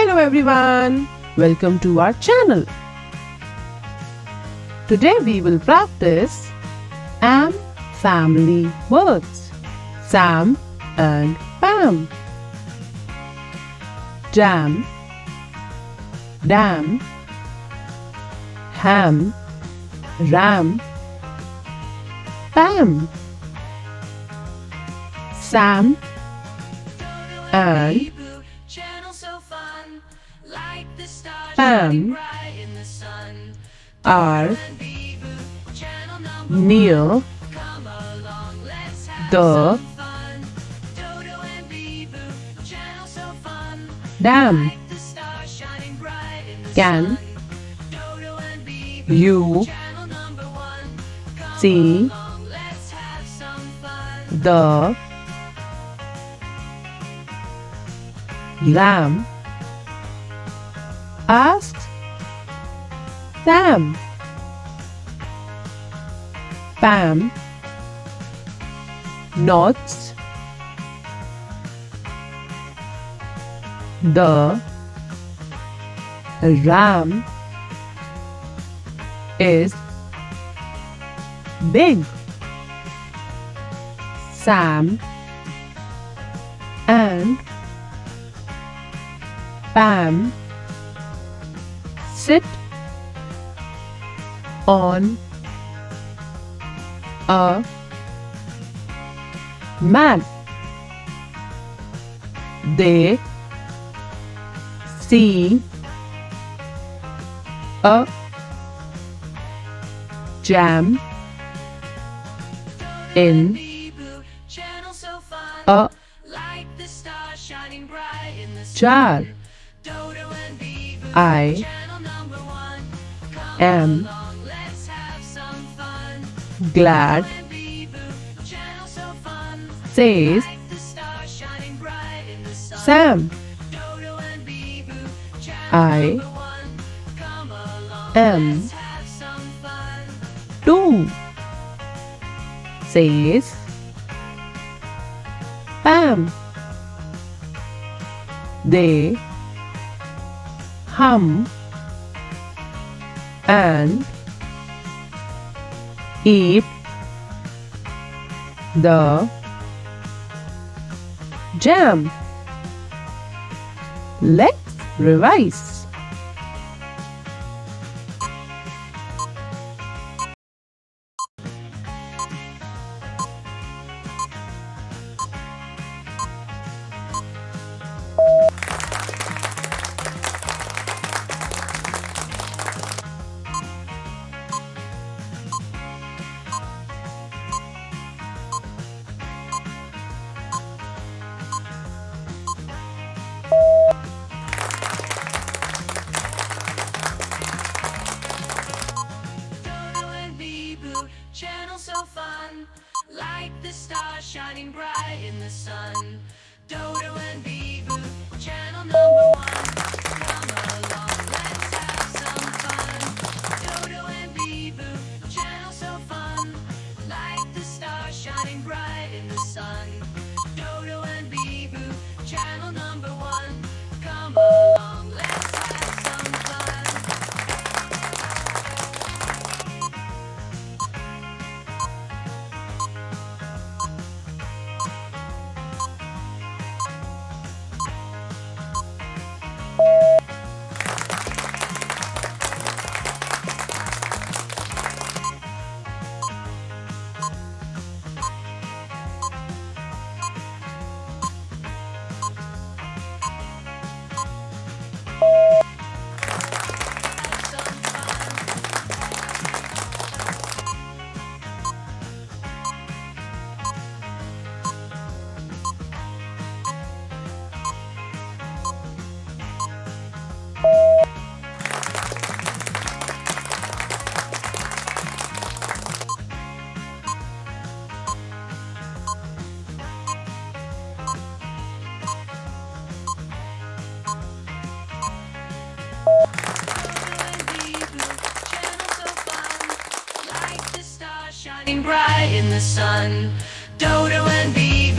Hello everyone, welcome to our channel. Today we will practice am family words. Sam and Pam. Jam, dam, ham, ram, Pam. Sam and Pam are near the dam. Can you see the lamb? Asked Sam. Pam nods. The ram is big. Sam and Pam sit on a mat. They see a jam in a jar. I am glad, says Sam. I am too, says Pam. They hum and eat the jam. Let's revise. Channel so fun, like the stars shining bright in the sun. Dodo and Bee-Boo, channel number one. Come along, let's have some fun. Dodo and Bee-Boo, channel so fun, like the stars shining bright in the sun. Dodo and Bee-Boo, channel number one. Come along, let's have some fun. Shining bright in the sun. Dodo and Bee